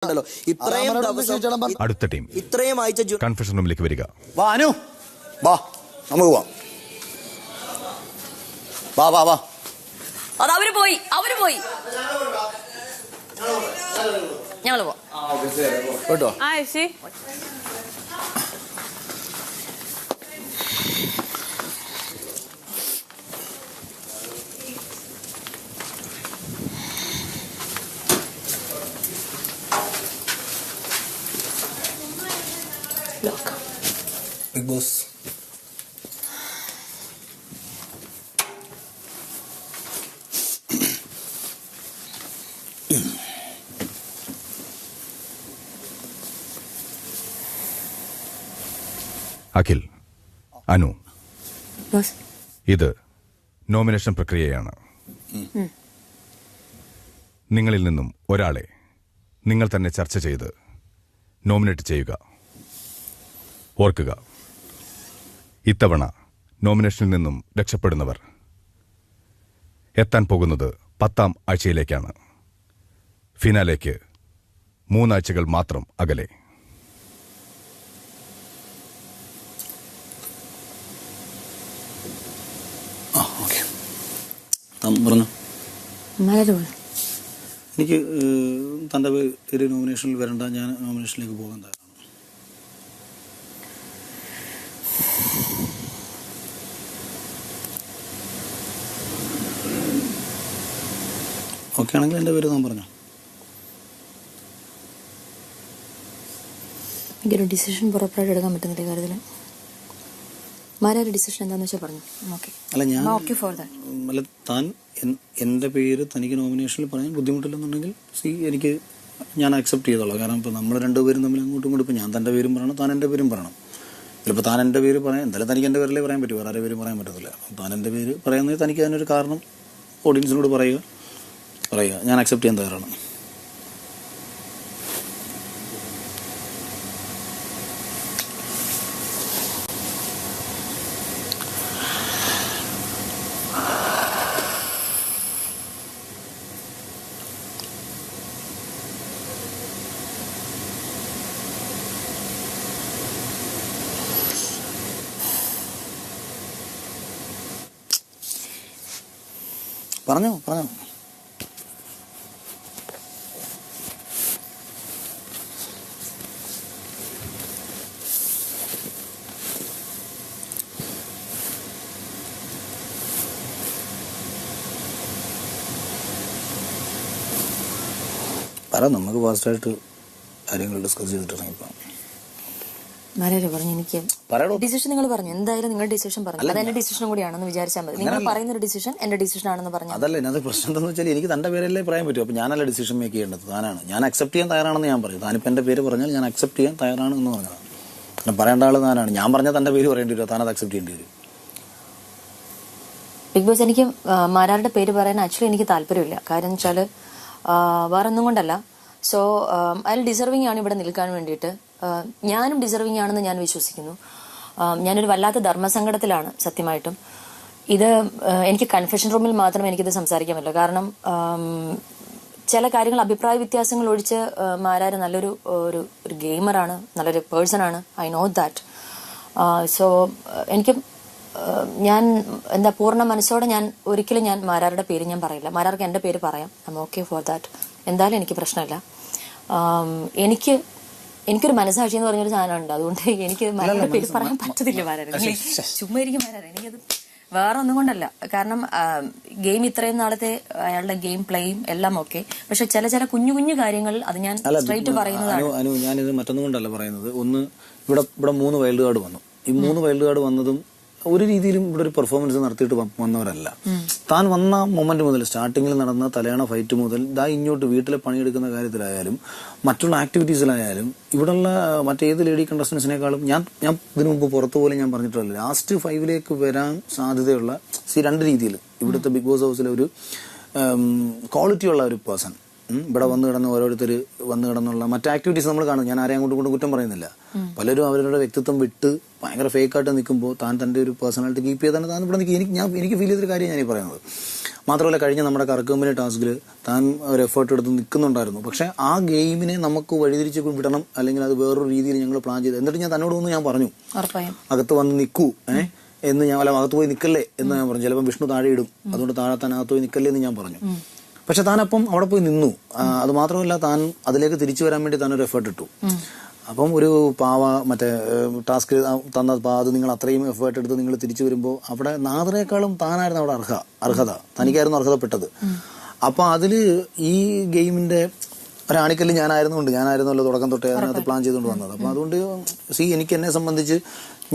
ഇത്രയും ദിവസം അടുത്ത ടീം ഇത്രയും ആഴ്ച കൺഫെഷൻ റൂമിലേക്ക് വരിക. വാ അനു, വാ നമുക്ക് പോവാം. വാ വാ വാ. അത് അവര് പോയി ഞങ്ങള് പോവാം കേട്ടോ. Big boss Akhil, Anu, boss. ഇത് നോമിനേഷൻ പ്രക്രിയയാണ്. നിങ്ങളിൽ നിന്നും ഒരാളെ നിങ്ങൾ തന്നെ ചർച്ച ചെയ്ത് നോമിനേറ്റ് ചെയ്യുക. ഓർക്കുക, ഇത്തവണ നോമിനേഷനിൽ നിന്നും രക്ഷപ്പെടുന്നവർ എത്താൻ പോകുന്നത് 10ാം ആഴ്ചയിലേക്കാണ്. ഫിനാലേക്ക് 3 ആഴ്ചകൾ മാത്രം അകലെ. പറഞ്ഞു. എനിക്ക് തൻ്റെ ഒരു നോമിനേഷനിൽ വരണ്ട, ഞാൻ നോമിനേഷനിലേക്ക് പോകാൻ തയ്യാറാണ്. ഓക്കെ ആണെങ്കിൽ എൻ്റെ പേര് താൻ പറഞ്ഞു. എനിക്കൊരു ഡിസിഷൻ പുറപ്പാട് എടുക്കാൻ പറ്റുന്നില്ല കാര്യത്തിൽ. മാരാരുടെ ഡിസിഷൻ എന്താണെന്ന് വെച്ചാൽ പറഞ്ഞു. അല്ല ഞാൻ ഓക്കെ ഫോർ ദാറ്റ്. അല്ല, താൻ എൻ്റെ പേര് തനിക്ക് നോമിനേഷനിൽ പറയാൻ ബുദ്ധിമുട്ടില്ലെന്നുണ്ടെങ്കിൽ ഞാൻ അക്സെപ്റ്റ് ചെയ്തോളാം. കാരണം ഇപ്പോൾ നമ്മൾ രണ്ടുപേരും തമ്മിൽ അങ്ങോട്ടും ഇങ്ങോട്ടും ഇപ്പോൾ ഞാൻ തൻ്റെ പേരും പറയണം, താൻ എൻ്റെ പേരും പറയണം. ചിലപ്പോൾ താൻ എൻ്റെ പേര് പറയാം, എന്തായാലും തനിക്ക് എൻ്റെ പേരിലേ പറയാൻ പറ്റും, വേറെ ആരുടെ പേരും പറയാൻ പറ്റത്തില്ല. അപ്പം താൻ എൻ്റെ പേര് പറയുന്നത് തനിക്ക് അതിനൊരു കാരണം ഓഡിയൻസിനോട് പറയുക, ഞാൻ അക്സെപ്റ്റ് ചെയ്യാൻ തയ്യാറാണ്. പറഞ്ഞോ. നമുക്ക് ഫാസ്റ്റായിട്ട് കാര്യങ്ങൾ ഡിസ്കസ് ചെയ്തിട്ട് ഇറങ്ങിപ്പോകാം. പറഞ്ഞു എനിക്ക് ഡിസിഷൻ നിങ്ങൾ പറഞ്ഞു, എന്തായാലും നിങ്ങളുടെ ഡിസിഷൻ പറഞ്ഞു, അത് എന്റെ ഡിസിഷനും കൂടിയാണെന്ന് വിചാരിച്ചാൽ മതി. നിങ്ങൾ പറയുന്ന ഒരു ഡിസിഷൻ എന്റെ ഡിസിഷൻ ആണെന്ന് പറഞ്ഞു. അതല്ല ഇതിനകത്ത് പ്രശ്നം എന്താണെന്ന് വെച്ചാൽ എനിക്ക് തന്റെ പേരല്ലേ പറയാൻ പറ്റും. അപ്പൊ ഞാനല്ല ഡിസിഷൻ മേക്ക് ചെയ്യേണ്ടത്, താനാണ്. ഞാൻ അക്സെപ്റ്റ് ചെയ്യാൻ തയ്യാറാണെന്ന് ഞാൻ പറയും. താനിപ്പോൾ എന്റെ പേര് പറഞ്ഞാൽ ഞാൻ അക്സെപ്റ്റ് ചെയ്യാൻ തയ്യാറാണ് എന്ന് പറഞ്ഞതാണ്. പിന്നെ പറയേണ്ട ആള് താനാണ്. ഞാൻ പറഞ്ഞാൽ തന്റെ പേര് പറയേണ്ടി വരും, താനത് അക്സെപ്റ്റ് ചെയ്യേണ്ടി വരും. ബിഗ് ബോസ്, എനിക്ക് മാരാരുടെ പേര് പറയാൻ ആക്ച്വലി എനിക്ക് താല്പര്യമില്ല. കാര്യം വെച്ചാൽ വേറെ ഒന്നും കൊണ്ടല്ല. സോ അയാൾ ഡിസർവിംഗ് ആണ് ഇവിടെ നിൽക്കാൻ വേണ്ടിയിട്ട്. ഞാനും ഡിസർവിംഗ് ആണെന്ന് ഞാൻ വിശ്വസിക്കുന്നു. ഞാനൊരു വല്ലാത്ത ധർമ്മസങ്കടത്തിലാണ് സത്യമായിട്ടും. ഇത് എനിക്ക് കൺഫെഷൻ റൂമിൽ മാത്രമേ എനിക്കിത് സംസാരിക്കാൻ പറ്റില്ല. കാരണം ചില കാര്യങ്ങൾ അഭിപ്രായ വ്യത്യാസങ്ങൾ ഒഴിച്ച് മാരാര് നല്ലൊരു ഒരു ഗെയിമറാണ്, നല്ലൊരു പേഴ്സൺ ആണ്. I know that. സോ എനിക്ക് ഞാൻ പൂർണ്ണ മനസ്സോടെ ഞാൻ ഒരിക്കലും മാരാരുടെ പേര് ഞാൻ പറയില്ല. മാരാർക്ക് എൻ്റെ പേര് പറയാം. I M okay for that. എന്തായാലും എനിക്ക് പ്രശ്നമില്ല. എനിക്കൊരു മനസ്സാക്ഷി എന്ന് പറഞ്ഞൊരു സാധനമുണ്ട്. അതുകൊണ്ട് എനിക്ക് മാരാരുടെ പേര് പറയാൻ പറ്റത്തില്ല. മാരാര് ചുമ്മാ ഇരിക്കും മാരാര്. എനിക്കത് വേറെ ഒന്നും കൊണ്ടല്ല. കാരണം ഗെയിം ഇത്രയും നാളത്തെ അയാളുടെ ഗെയിം പ്ലേയും എല്ലാം ഓക്കെ. പക്ഷെ ചില കുഞ്ഞു കുഞ്ഞു കാര്യങ്ങൾ അത് ഞാൻ സ്ട്രൈറ്റ് പറയുന്നതാണ്. ഞാനിത് മറ്റൊന്നും കൊണ്ടല്ല പറയുന്നത്. ഒന്ന്, ഇവിടെ 3 വൈൽഡ് കാർഡ് വന്നു. ഈ 3 വൈൽഡ് കാർഡ് വന്നതും ഒരു രീതിയിലും ഇവിടെ ഒരു പെർഫോമൻസ് നടത്തിയിട്ട് വന്നവരല്ല. താൻ വന്ന മൊമെന്റ് മുതൽ, സ്റ്റാർട്ടിങ്ങിൽ നടന്ന തലയാണ ഫൈറ്റ് മുതൽ ഇങ്ങോട്ട് വീട്ടിലെ പണിയെടുക്കുന്ന കാര്യത്തിലായാലും മറ്റുള്ള ആക്ടിവിറ്റീസിലായാലും ഇവിടെയുള്ള മറ്റേത് ലേഡി കണ്ടസ്റ്റൻസിനേക്കാളും ഞാൻ ഇതിനു മുമ്പ് പുറത്തു പോലും ഞാൻ പറഞ്ഞിട്ടുള്ള ലാസ്റ്റ് 5ലേക്ക് വരാൻ സാധ്യതയുള്ള 2 രീതിയിൽ ഇവിടുത്തെ ബിഗ് ബോസ് ഹൗസിലെ ഒരു ക്വാളിറ്റി ഉള്ള ഒരു പേഴ്സൺ ഇവിടെ വന്നു കിടന്ന് ഓരോരുത്തർ വന്നു കിടന്നുള്ള മറ്റു ആക്ടിവിറ്റീസ് നമ്മൾ കാണും. ഞാൻ ആരെയും അങ്ങോട്ടും കുറ്റം പറയുന്നില്ല. പലരും അവരുടെ വ്യക്തിത്വം വിട്ട് ഭയങ്കര ഫേക്കായിട്ട് നിൽക്കുമ്പോൾ താൻ തന്റെ ഒരു പേഴ്സണാലിറ്റി കീപ്പ് ചെയ്താണ് താൻ ഇവിടെ എനിക്ക് ഫീൽ ചെയ്തൊരു കാര്യം ഞാനീ പറയുന്നത്. മാത്രമല്ല കഴിഞ്ഞ നമ്മുടെ കറക്കുമ്പനി ടാസ്കിൽ താൻ ഒരു എഫേർട്ട് എടുത്ത് നിൽക്കുന്നുണ്ടായിരുന്നു. പക്ഷെ ആ ഗെയിമിനെ നമുക്ക് വഴിതിരിച്ച് വിടണം, അല്ലെങ്കിൽ അത് വേറൊരു രീതിയിൽ ഞങ്ങൾ പ്ലാൻ ചെയ്തു. എന്നിട്ട് ഞാൻ തന്നോട് ഒന്ന് ഞാൻ പറഞ്ഞു, അകത്ത് വന്ന് നിൽക്കൂ എന്ന് ഞാൻ, അല്ല അകത്ത് പോയി നിൽക്കല്ലേ എന്ന് ഞാൻ പറഞ്ഞു. ചിലപ്പോൾ വിഷ്ണു താഴെ ഇടും, അതുകൊണ്ട് താഴെ താൻ അകത്ത് പോയി നിൽക്കല്ലേ എന്ന് ഞാൻ പറഞ്ഞു. പക്ഷെ താനപ്പം അവിടെ പോയി നിന്നു. അത് മാത്രമല്ല, താൻ അതിലേക്ക് തിരിച്ചു വരാൻ വേണ്ടി താനൊരു എഫേർട്ട് ഇട്ടു. അപ്പം ഒരു പാവ മറ്റേ ടാസ്ക് തന്ന അത് നിങ്ങൾ അത്രയും എഫേർട്ട് എടുത്ത് നിങ്ങൾ തിരിച്ചു വരുമ്പോൾ അവിടെ നാദറേക്കാളും താനായിരുന്നു അവിടെ അർഹത, തനിക്കായിരുന്നു അർഹതപ്പെട്ടത്. അപ്പൊ അതില് ഈ ഗെയിമിന്റെ ഒരാണിക്കല്ല് ഞാനായിരുന്നല്ലോ തുടക്കം തൊട്ടേ അതിനകത്ത് പ്ലാൻ ചെയ്തുകൊണ്ട് വന്നത്. അപ്പൊ അതുകൊണ്ട് എനിക്ക് എന്നെ സംബന്ധിച്ച്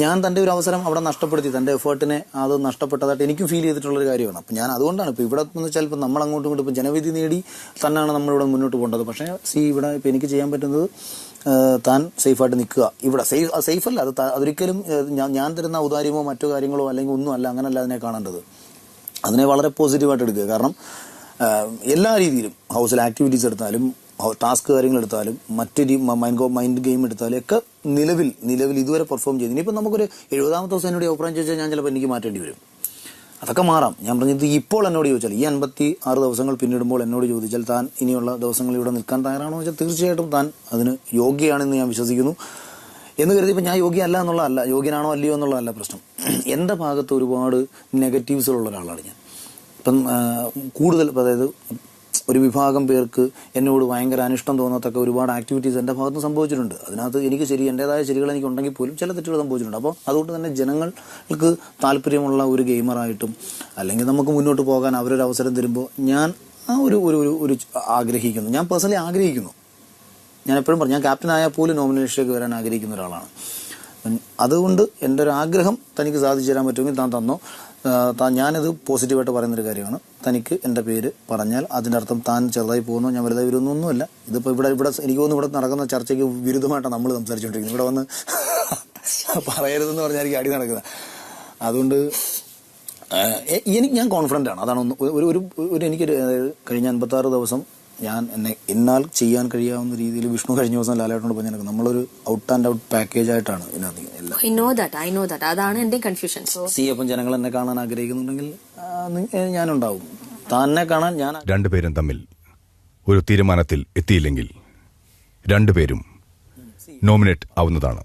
ഞാൻ തന്റെ ഒരു അവസരം അവിടെ നഷ്ടപ്പെടുത്തി, തന്റെ എഫേർട്ടിനെ അത് നഷ്ടപ്പെട്ടതായിട്ട് എനിക്കും ഫീൽ ചെയ്തിട്ടുള്ളൊരു കാര്യമാണ്. അപ്പം ഞാൻ അതുകൊണ്ടാണ് ഇപ്പം ഇവിടെ എന്ന് വെച്ചാൽ ഇപ്പം നമ്മൾ അങ്ങോട്ടും ഇങ്ങോട്ടും ഇപ്പം ജനവിധി നേടി തന്നെയാണ് നമ്മളിവിടെ മുന്നോട്ട് പോകേണ്ടത്. പക്ഷേ ഇവിടെ ഇപ്പം എനിക്ക് ചെയ്യാൻ പറ്റുന്നത് താൻ സേഫായിട്ട് നിൽക്കുക. ഇവിടെ സേഫ് അല്ല, അതൊരിക്കലും ഞാൻ തരുന്ന ഔദാര്യമോ മറ്റു കാര്യങ്ങളോ അല്ലെങ്കിൽ ഒന്നും അല്ല, അങ്ങനല്ല അതിനെ കാണേണ്ടത്. അതിനെ വളരെ പോസിറ്റീവായിട്ട് എടുക്കുക. കാരണം എല്ലാ രീതിയിലും ഹൗസിൽ ആക്ടിവിറ്റീസ് എടുത്താലും ടാസ്ക് കാര്യങ്ങൾ എടുത്താലും മറ്റൊരു മൈൻഡ് ഗെയിം എടുത്താലും ഒക്കെ നിലവിൽ ഇതുവരെ പെർഫോം ചെയ്തു. ഇനിയിപ്പോൾ നമുക്കൊരു 70ാമത്തെ ദിവസം എന്നോട് അഭിപ്രായം ചോദിച്ചാൽ ഞാൻ ചിലപ്പോൾ എനിക്ക് മാറ്റേണ്ടി വരും. അതൊക്കെ മാറാം. ഞാൻ പറഞ്ഞത് ഇപ്പോൾ എന്നോട് ചോദിച്ചാൽ ഈ 56 ദിവസങ്ങൾ പിന്നിടുമ്പോൾ എന്നോട് ചോദിച്ചാൽ താൻ ഇനിയുള്ള ദിവസങ്ങളിൽ ഇവിടെ നിൽക്കാൻ തയ്യാറാണോ വെച്ചാൽ തീർച്ചയായിട്ടും താൻ അതിന് യോഗ്യയാണെന്ന് ഞാൻ വിശ്വസിക്കുന്നു. എന്ന് കരുതി ഇപ്പം ഞാൻ യോഗ്യല്ല എന്നുള്ളതല്ല, യോഗ്യനാണോ അല്ലയോ എന്നുള്ളതല്ല പ്രശ്നം. എൻ്റെ ഭാഗത്ത് ഒരുപാട് നെഗറ്റീവ്സുള്ള ഒരാളാണ് ഞാൻ. ഇപ്പം കൂടുതൽ, അതായത് ഒരു വിഭാഗം പേർക്ക് എന്നോട് ഭയങ്കര അനിഷ്ടം തോന്നത്തക്ക ഒരുപാട് ആക്ടിവിറ്റീസ് എൻ്റെ ഭാഗത്ത് സംഭവിച്ചിട്ടുണ്ട്. അതിനകത്ത് എനിക്ക് എൻ്റെതായ ശരികൾ എനിക്ക് ഉണ്ടെങ്കിൽ പോലും ചില തെറ്റുകൾ സംഭവിച്ചിട്ടുണ്ട്. അപ്പോൾ അതുകൊണ്ട് തന്നെ ജനങ്ങൾക്ക് താല്പര്യമുള്ള ഒരു ഗെയിമറായിട്ടും അല്ലെങ്കിൽ നമുക്ക് മുന്നോട്ട് പോകാൻ അവരൊരു അവസരം തരുമ്പോൾ ഞാൻ ആ ഒരു ആഗ്രഹിക്കുന്നു. ഞാൻ പേഴ്സണലി ആഗ്രഹിക്കുന്നു. ഞാൻ എപ്പോഴും പറഞ്ഞു, ഞാൻ ക്യാപ്റ്റൻ ആയാൽ പോലും നോമിനേഷനിലേക്ക് വരാൻ ആഗ്രഹിക്കുന്ന ഒരാളാണ്. അതുകൊണ്ട് എൻ്റെ ഒരു ആഗ്രഹം തനിക്ക് സാധിച്ചു തരാൻ പറ്റുമെങ്കിൽ താൻ തന്നോ. ഞാനത് പോസിറ്റീവായിട്ട് പറയുന്നൊരു കാര്യമാണ്. തനിക്ക് എൻ്റെ പേര് പറഞ്ഞാൽ അതിൻ്റെ അർത്ഥം താൻ ചെറുതായി പോകുന്നു, ഞാൻ വലുതായി വരുന്നൊന്നുമല്ല. ഇതിപ്പോൾ ഇവിടെ എനിക്ക് തോന്നുന്നു ഇവിടെ നടക്കുന്ന ചർച്ചയ്ക്ക് വിരുദ്ധമായിട്ടാണ് നമ്മൾ സംസാരിച്ചുകൊണ്ടിരിക്കുന്നത്. ഇവിടെ വന്ന് പറയരുതെന്ന് പറഞ്ഞാൽ എനിക്ക് അടി നടക്കുന്നത്. അതുകൊണ്ട് ഞാൻ കോൺഫിഡൻ്റ് ആണ്. അതാണ് എനിക്കൊരു കഴിഞ്ഞ 56 ദിവസം എന്നാൽ ചെയ്യാൻ കഴിയാവുന്ന രീതിയിൽ വിഷ്ണു കഴിഞ്ഞ ദിവസം ലാലേട്ടനോട് പറഞ്ഞാൽ നമ്മളൊരു ഔട്ട് ആൻഡ് ഔട്ട് പാക്കേജ് ആയിട്ടാണ് ഇതിനകത്ത്. അതാണ് എന്റെ കൺഫ്യൂഷൻ. അപ്പം ജനങ്ങൾ എന്നെ കാണാൻ ആഗ്രഹിക്കുന്നുണ്ടെങ്കിൽ ഞാനുണ്ടാവും. തന്നെ കാണാൻ ഞാൻ. രണ്ടുപേരും തമ്മിൽ ഒരു തീരുമാനത്തിൽ എത്തിയില്ലെങ്കിൽ രണ്ടുപേരും നോമിനേറ്റ് ആവുന്നതാണ്.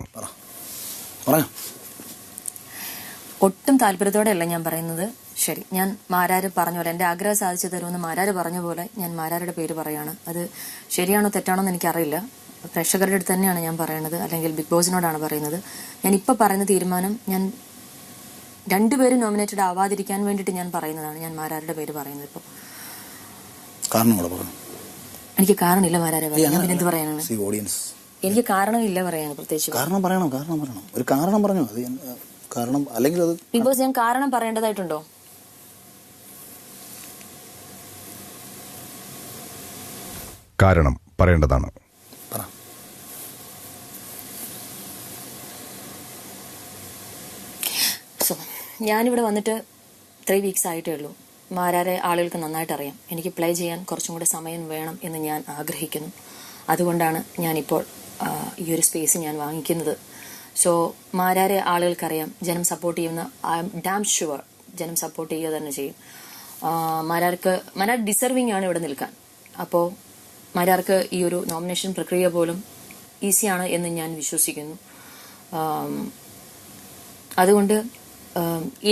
ഒട്ടും താല്പര്യത്തോടെയല്ല ഞാൻ പറയുന്നത്. ശരി, ഞാൻ മാരാര് പറഞ്ഞ പോലെ എൻ്റെ ആഗ്രഹം സാധിച്ചു തരുമെന്ന് മാരാര് പറഞ്ഞ പോലെ ഞാൻ മാരാരുടെ പേര് പറയാണ്. അത് ശരിയാണോ തെറ്റാണോ എന്ന് എനിക്കറിയില്ല. പ്രേക്ഷകരുടെ അടുത്ത് തന്നെയാണ് ഞാൻ പറയുന്നത്, അല്ലെങ്കിൽ ബിഗ് ബോസിനോടാണ് പറയുന്നത്. ഞാൻ ഇപ്പം പറയുന്ന തീരുമാനം ഞാൻ രണ്ടുപേരും നോമിനേറ്റഡ് ആവാതിരിക്കാൻ വേണ്ടിയിട്ട് ഞാൻ പറയുന്നതാണ്. ഞാൻ മാരാരുടെ പേര് പറയുന്നത്. ഇപ്പോൾ എനിക്ക് കാരണമില്ല മാരാരെ പറയാൻ. പിന്നെ എന്ത് പറയാനാണ്? എനിക്ക് കാരണമില്ല പറയാൻ. പ്രത്യേകിച്ച് കാരണം പറയണം. ഒരു കാരണം പറഞ്ഞു. അത് കാരണം അല്ലെങ്കിൽ അത് ബിഗ് ബോസ് ഞാൻ കാരണം പറയേണ്ടതായിട്ടുണ്ടോ? കാരണം പറയേണ്ടതാണ്. ഞാനിവിടെ വന്നിട്ട് 3 വീക്സ് ആയിട്ടേ ഉള്ളൂ. മാരാരെ ആളുകൾക്ക് നന്നായിട്ട് അറിയാം. എനിക്ക് പ്ലേ ചെയ്യാൻ കുറച്ചും കൂടെ സമയം വേണം എന്ന് ഞാൻ ആഗ്രഹിക്കുന്നു. അതുകൊണ്ടാണ് ഞാനിപ്പോൾ ഈ ഒരു സ്പേസ് ഞാൻ വാങ്ങിക്കുന്നത്. സോ മാരാരെ ആളുകൾക്കറിയാം. ജനം സപ്പോർട്ട് ചെയ്യുന്ന, ഐ എം ഡാം ഷുവർ ജനം സപ്പോർട്ട് ചെയ്യുക തന്നെ ചെയ്യും. മാരാർ ഡിസർവിംഗ് ആണ് ഇവിടെ നിൽക്കാൻ. അപ്പോൾ മാരാർക്ക് ഈ ഒരു നോമിനേഷൻ പ്രക്രിയ പോലും ഈസിയാണ് എന്ന് ഞാൻ വിശ്വസിക്കുന്നു. അതുകൊണ്ട്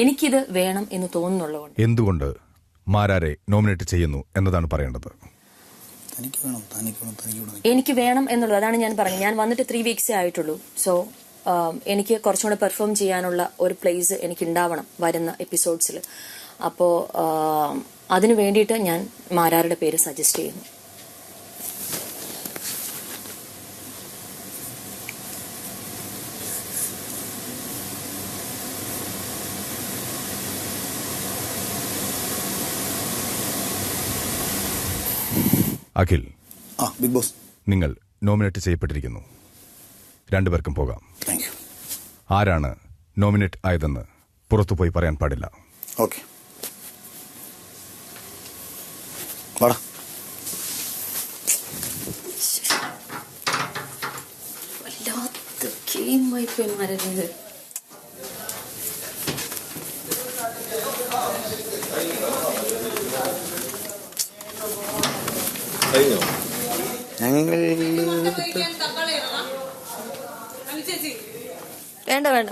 എനിക്കിത് വേണം എന്ന് തോന്നുന്നുള്ളതുകൊണ്ട്. എന്തുകൊണ്ട് മാരാരെ നോമിനേറ്റ് ചെയ്യുന്നു എന്നതാണ് പറയേണ്ടത്. എനിക്ക് വേണം എന്നുള്ളത്, അതാണ് ഞാൻ പറഞ്ഞത്. ഞാൻ വന്നിട്ട് 3 വീക്സേ ആയിട്ടുള്ളൂ. സോ എനിക്ക് കുറച്ചും കൂടെ പെർഫോം ചെയ്യാനുള്ള ഒരു പ്ലേസ് എനിക്ക് ഉണ്ടാവണം വരുന്ന എപ്പിസോഡ്സിൽ. അപ്പോൾ അതിനു വേണ്ടിയിട്ട് ഞാൻ മാരാരുടെ പേര് സജസ്റ്റ് ചെയ്യുന്നു. അഖിൽ, ബിഗ് ബോസ്, നിങ്ങൾ നോമിനേറ്റ് ചെയ്യപ്പെട്ടിരിക്കുന്നു. രണ്ടുപേർക്കും പോകാം. ആരാണ് നോമിനേറ്റ് ആയതെന്ന് പുറത്തുപോയി പറയാൻ പാടില്ല. ഓക്കെ. വല്ലാത്ത ഗെയിമായി പോയി മാരത്. കഴിഞ്ഞോ? ഞങ്ങൾ വേണ്ട വേണ്ട.